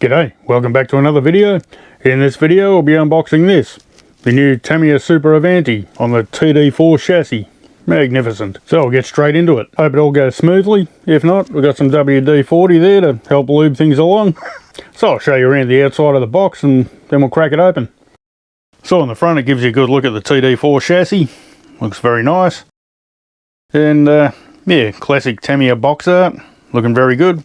G'day, welcome back to another video. In this video I'll be unboxing this, the new Tamiya Super Avante on the TD4 chassis. Magnificent. So I'll get straight into it. Hope it all goes smoothly. If not, we've got some WD-40 there to help lube things along. So I'll show you around the outside of the box and then we'll crack it open. So on the front it gives you a good look at the TD4 chassis. Looks very nice. And yeah, classic Tamiya box art. Looking very good.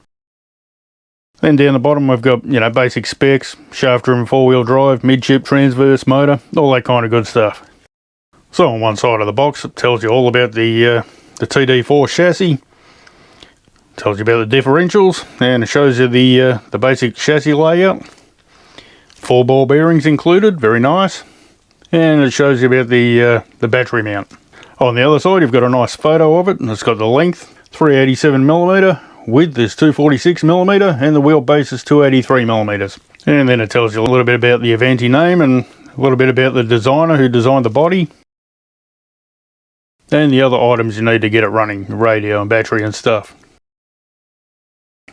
Then down the bottom we've got, you know, basic specs, shaft driven 4-wheel drive, midship transverse motor, all that kind of good stuff. So on one side of the box it tells you all about the TD4 chassis, tells you about the differentials, and it shows you the basic chassis layout. 4 ball bearings included, very nice. And it shows you about the battery mount. On the other side you've got a nice photo of it, and it's got the length, 387mm. Width is 246mm and the wheelbase is 283mm. And then it tells you a little bit about the Avante name and a little bit about the designer who designed the body. And the other items you need to get it running, radio and battery and stuff.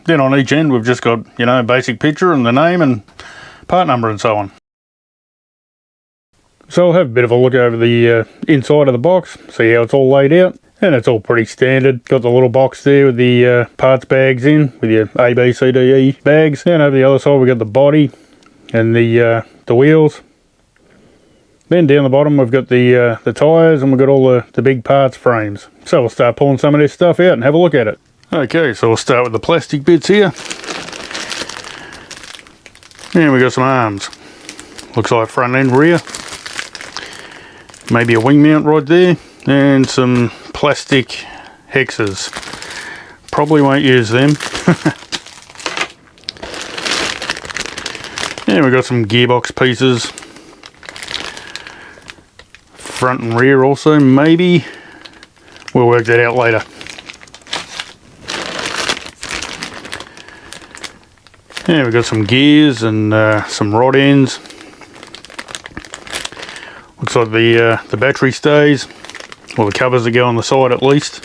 Then on each end we've just got, you know, basic picture and the name and part number and so on. So I'll have a bit of a look over the inside of the box, see how it's all laid out. And it's all pretty standard. Got the little box there with the parts bags in, with your A, B, C, D, E bags. And over the other side we've got the body and the wheels. Then down the bottom we've got the tyres, and we've got all the big parts frames. So we'll start pulling some of this stuff out and have a look at it. Okay, so we'll start with the plastic bits here. And we've got some arms. Looks like front and rear. Maybe a wing mount right there. And some plastic hexes. Probably won't use them. And we've got some gearbox pieces. Front and rear also, maybe. We'll work that out later. And we've got some gears and some rod ends. Looks like the battery stays. Well, the covers that go on the side at least.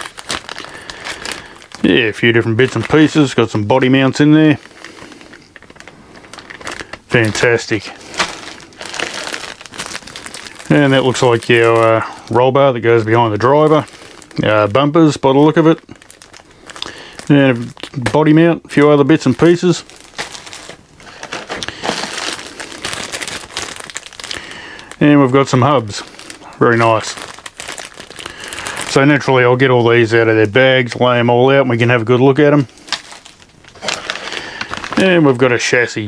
Yeah, a few different bits and pieces. Got some body mounts in there. Fantastic. And that looks like your roll bar that goes behind the driver. Bumpers by the look of it. And a body mount, a few other bits and pieces. And we've got some hubs. Very nice. So naturally I'll get all these out of their bags, lay them all out and we can have a good look at them. And we've got a chassis.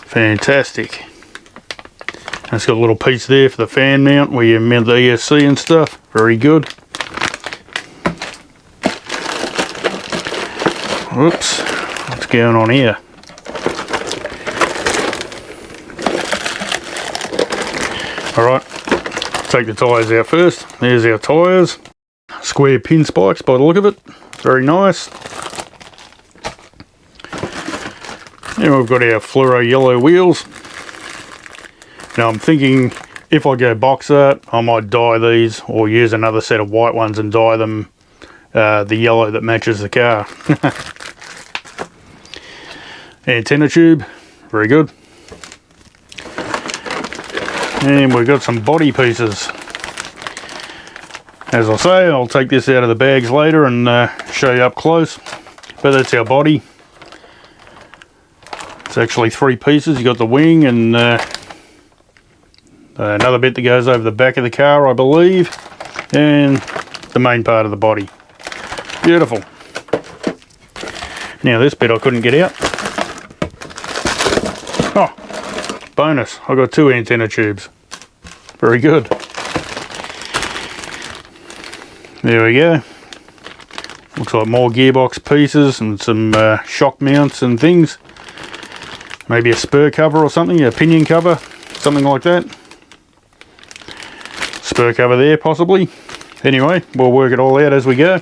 Fantastic. And it's got a little piece there for the fan mount where you mount the ESC and stuff. Very good. Whoops, what's going on here? Alright. Take the tyres out first. There's our tyres. Square pin spikes by the look of it. Very nice. And we've got our fluoro yellow wheels. Now I'm thinking if I go box art, I might dye these or use another set of white ones and dye them the yellow that matches the car. Antenna tube. Very good. And we've got some body pieces. As I say, I'll take this out of the bags later and show you up close. But that's our body. It's actually 3 pieces. You've got the wing and another bit that goes over the back of the car, I believe. And the main part of the body. Beautiful. Now this bit I couldn't get out. Oh, bonus, I got 2 antenna tubes. Very good. There we go. Looks like more gearbox pieces and some shock mounts and things. Maybe a spur cover or something, a pinion cover, something like that. Spur cover there possibly. Anyway, we'll work it all out as we go.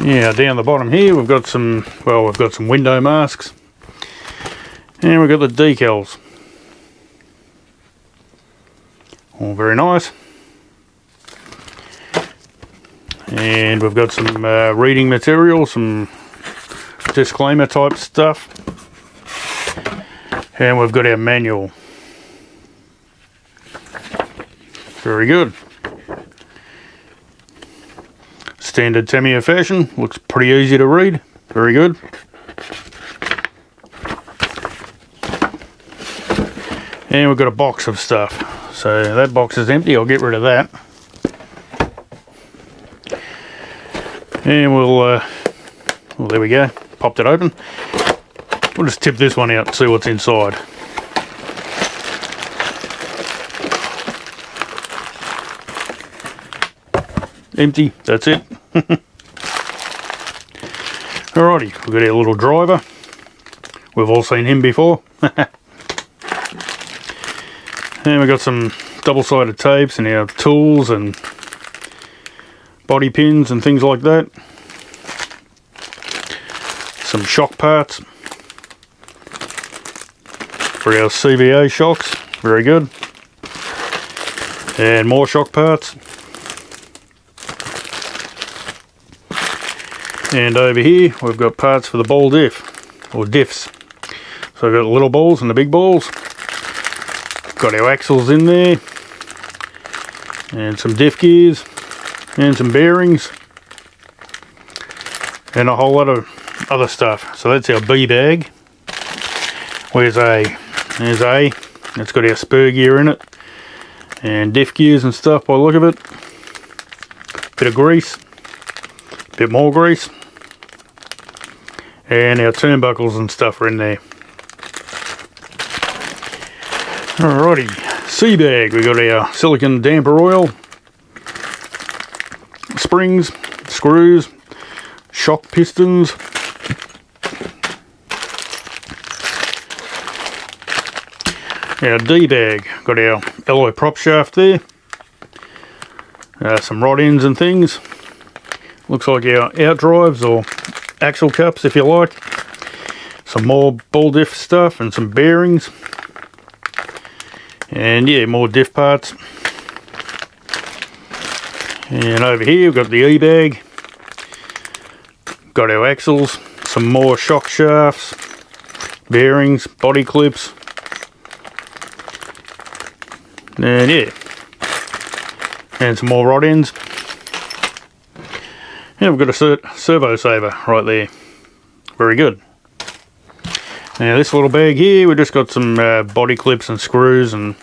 Yeah, down the bottom here we've got some, well, we've got some window masks. And we've got the decals. All very nice. And we've got some reading material, some disclaimer type stuff. And we've got our manual. Very good. Standard Tamiya fashion. Looks pretty easy to read. Very good. And we've got a box of stuff. So that box is empty. I'll get rid of that. And well, there we go. Popped it open. We'll just tip this one out and see what's inside. Empty. That's it. Alrighty, we've got our little driver. We've all seen him before. And we've got some double-sided tapes and our tools and body pins and things like that. Some shock parts for our CVA shocks. Very good. And more shock parts. And over here we've got parts for the ball diff, or diffs. So we've got the little balls and the big balls. Got our axles in there, and some diff gears, and some bearings, and a whole lot of other stuff. So that's our B bag. Where's A? There's A. It's got our spur gear in it, and diff gears and stuff by the look of it. Bit of grease, bit more grease, and our turnbuckles and stuff are in there. Alrighty, C bag. We got our silicone damper oil, springs, screws, shock pistons, our D bag. Got our alloy prop shaft there, some rod ends and things. Looks like our out drives or axle cups, if you like. Some more ball diff stuff and some bearings. And yeah, more diff parts. And over here we've got the E bag. Got our axles, some more shock shafts, bearings, body clips. And yeah. And some more rod ends. And we've got a servo saver right there. Very good. Now this little bag here, we just got some body clips and screws and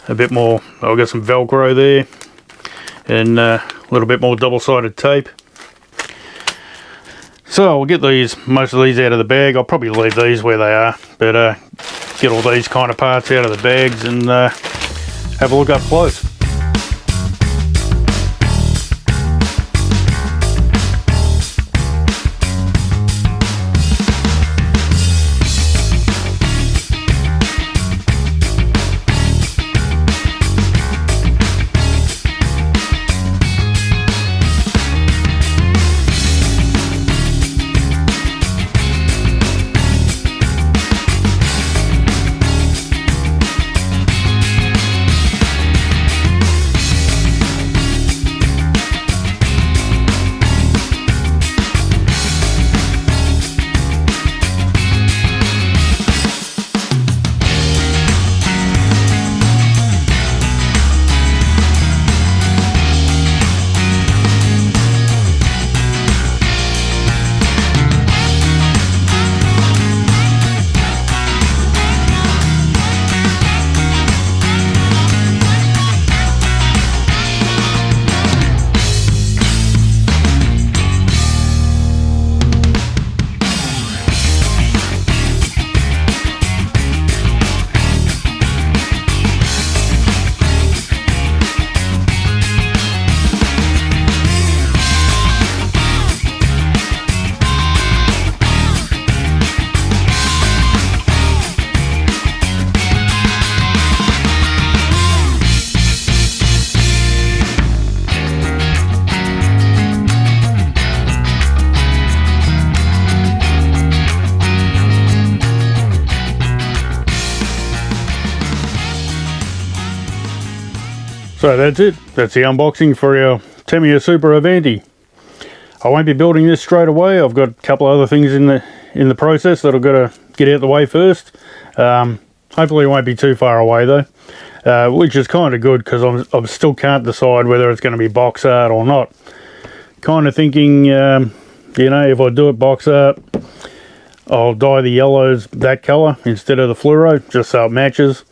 a bit more. I've got some Velcro there and a little bit more double-sided tape. So I'll get most of these out of the bag. I'll probably leave these where they are, but get all these kind of parts out of the bags and have a look up close. So that's it. That's the unboxing for our Tamiya Super Avante. I won't be building this straight away. I've got a couple of other things in the process that I've got to get out of the way first. Hopefully it won't be too far away though, which is kind of good because I still can't decide whether it's going to be box art or not. Kind of thinking, you know, if I do it box art, I'll dye the yellows that colour instead of the fluoro, just so it matches.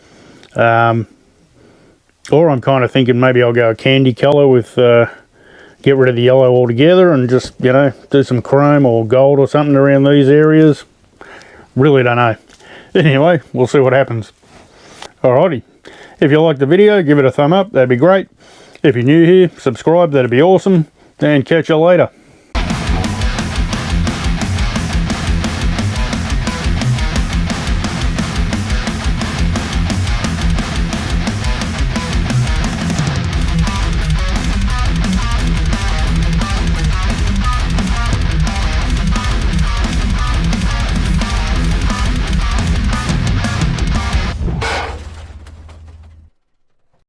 Or I'm kind of thinking maybe I'll go a candy colour with, get rid of the yellow altogether and just, you know, do some chrome or gold or something around these areas. Really don't know. Anyway, we'll see what happens. Alrighty. If you liked the video, give it a thumb up, that'd be great. If you're new here, subscribe, that'd be awesome. And catch you later.